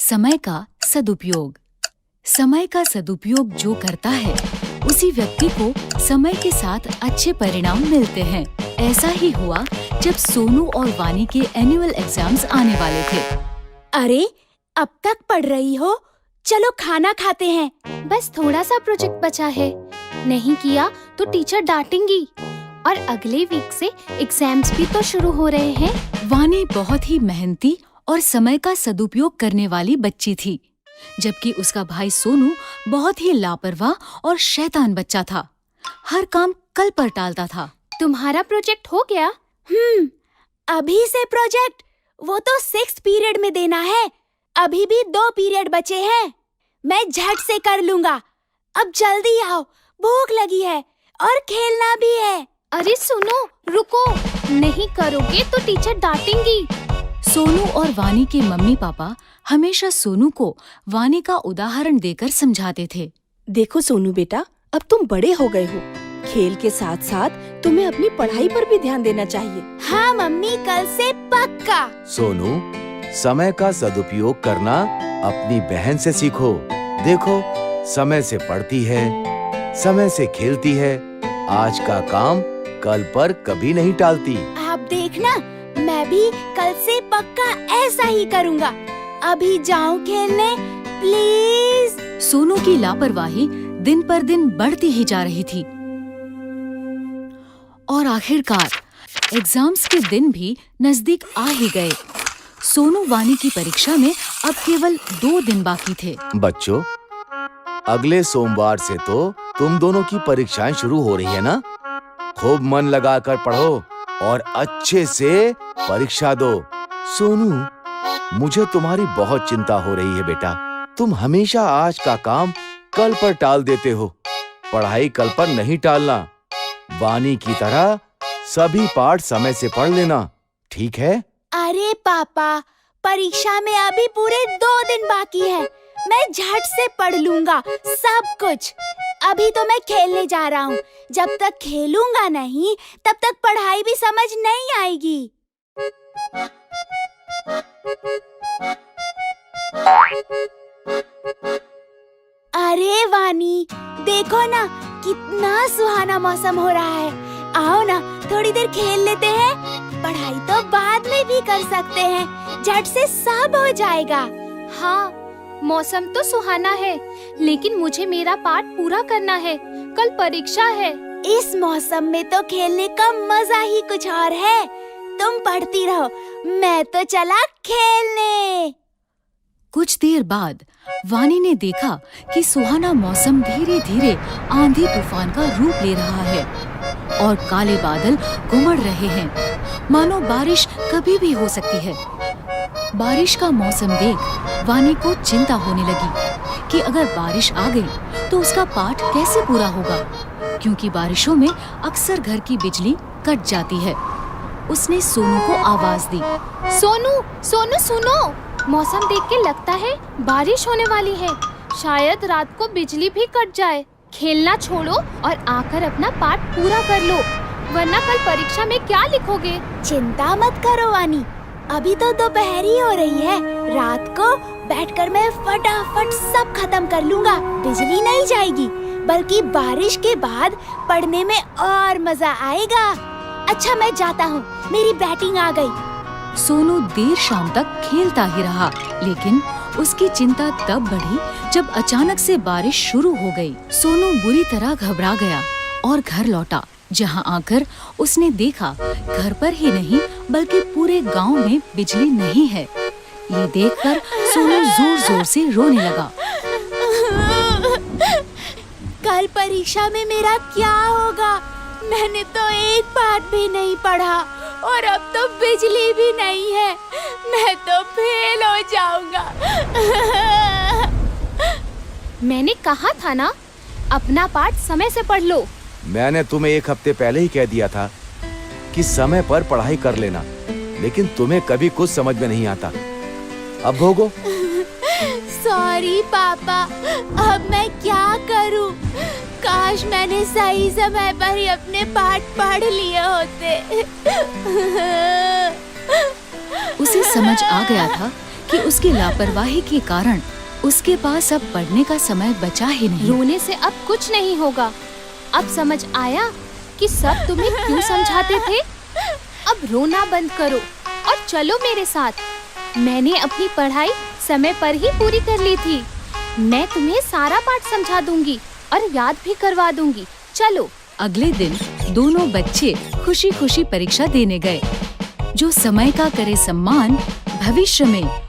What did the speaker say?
समय का सदुपयोग। समय का सदुपयोग जो करता है उसी व्यक्ति को समय के साथ अच्छे परिणाम मिलते हैं। ऐसा ही हुआ जब सोनू और वानी के एनुअल एग्जाम्स आने वाले थे। अरे, अब तक पढ़ रही हो? चलो खाना खाते हैं। बस थोड़ा सा प्रोजेक्ट बचा है, नहीं किया तो टीचर डांटेंगी। और अगले वीक से एग्जाम्स भी तो शुरू हो रहे हैं। वानी बहुत ही मेहनती और समय का सदुपयोग करने वाली बच्ची थी, जबकि उसका भाई सोनू बहुत ही लापरवाह और शैतान बच्चा था। हर काम कल पर टालता था। तुम्हारा प्रोजेक्ट हो गया? अभी से प्रोजेक्ट? वो तो 6th पीरियड में देना है। अभी भी 2 पीरियड बचे हैं। मैं झट से कर लूँगा। अब जल्दी आओ, भूख लगी है और खेलना भी है। अरे सुनो, रुको, नहीं करोगे तो टीचर डांटेंगी। सोनू और वानी के मम्मी पापा हमेशा सोनू को वानी का उदाहरण देकर समझाते थे। देखो सोनू बेटा, अब तुम बड़े हो गए हो। खेल के साथ साथ तुम्हें अपनी पढ़ाई पर भी ध्यान देना चाहिए। हाँ मम्मी, कल से पक्का। सोनू, समय का सदुपयोग करना अपनी बहन से सीखो। देखो, समय से पढ़ती है, समय से खेलती है, आज का काम कल पर कभी नहीं टालती। आप देखना, मैं भी कल से पक्का ऐसा ही करूँगा। अभी जाऊँ खेलने, प्लीज। सोनू की लापरवाही दिन पर दिन बढ़ती ही जा रही थी और आखिरकार एग्जाम्स के दिन भी नजदीक आ ही गए। सोनू वानी की परीक्षा में अब केवल 2 दिन बाकी थे। बच्चों, अगले सोमवार से तो तुम दोनों की परीक्षाएं शुरू हो रही है ना? खूब मन लगाकर पढ़ो और अच्छे से परीक्षा दो। सोनू, मुझे तुम्हारी बहुत चिंता हो रही है बेटा। तुम हमेशा आज का काम कल पर टाल देते हो। पढ़ाई कल पर नहीं टालना। वानी की तरह सभी पाठ समय से पढ़ लेना, ठीक है? अरे पापा, परीक्षा में अभी पूरे 2 दिन बाकी है। मैं झट से पढ़ लूँगा सब कुछ। अभी तो मैं खेलने जा रहा हूँ। जब तक खेलूंगा नहीं, तब तक पढ़ाई भी समझ नहीं आएगी। अरे वानी, देखो ना, कितना सुहाना मौसम हो रहा है। आओ ना, थोड़ी देर खेल लेते हैं। पढ़ाई तो बाद में भी कर सकते हैं, झट से सब हो जाएगा। हाँ, मौसम तो सुहाना है, लेकिन मुझे मेरा पाठ पूरा करना है। कल परीक्षा है। इस मौसम में तो खेलने का मजा ही कुछ और है। तुम पढ़ती रहो, मैं तो चला खेलने। कुछ देर बाद वानी ने देखा कि सुहाना मौसम धीरे धीरे आंधी तूफान का रूप ले रहा है और काले बादल घुमड़ रहे हैं, मानो बारिश कभी भी हो सकती है। बारिश का मौसम देख वानी को चिंता होने लगी कि अगर बारिश आ गई तो उसका पाठ कैसे पूरा होगा, क्योंकि बारिशों में अक्सर घर की बिजली कट जाती है। उसने सोनू को आवाज दी। सोनू, सोनू सुनो, मौसम देख के लगता है बारिश होने वाली है। शायद रात को बिजली भी कट जाए। खेलना छोड़ो और आकर अपना पाठ पूरा कर लो, वरना कल परीक्षा में क्या लिखोगे? चिंता मत करो वानी, अभी तो दोपहर ही हो रही है। रात को बैठकर मैं फटाफट सब खत्म कर लूँगा। बिजली नहीं जाएगी, बल्कि बारिश के बाद पढ़ने में और मजा आएगा। अच्छा, मैं जाता हूँ, मेरी बैटिंग आ गई। सोनू देर शाम तक खेलता ही रहा, लेकिन उसकी चिंता तब बढ़ी जब अचानक से बारिश शुरू हो गई। सोनू बुरी तरह घबरा गया और घर लौटा, जहाँ आकर उसने देखा घर पर ही नहीं बल्कि पूरे गांव में बिजली नहीं है। ये देखकर सोनू जोर जोर से रोने लगा। कल परीक्षा में मेरा क्या होगा? मैंने तो एक पाठ भी नहीं पढ़ा और अब तो बिजली भी नहीं है। मैं तो फेल हो जाऊंगा। मैंने कहा था ना, अपना पाठ समय से पढ़ लो। मैंने तुम्हें 1 हफ्ते पहले ही कह दिया था कि समय पर पढ़ाई कर लेना, लेकिन तुम्हें कभी कुछ समझ में नहीं आता। अब भोगो। सॉरी पापा, अब मैं क्या करूं? काश मैंने सही समय पर ही अपने पाठ पढ़ लिए होते। उसे समझ आ गया था कि उसकी लापरवाही के कारण उसके पास अब पढ़ने का समय बचा ही नहीं। रोने से अब कुछ नहीं होगा। अब समझ आया कि सब तुम्हें क्यों समझाते थे। अब रोना बंद करो और चलो मेरे साथ। मैंने अपनी पढ़ाई समय पर ही पूरी कर ली थी। मैं तुम्हें सारा पाठ समझा दूंगी और याद भी करवा दूंगी। चलो। अगले दिन दोनों बच्चे खुशी खुशी परीक्षा देने गए। जो समय का करे सम्मान, भविष्य में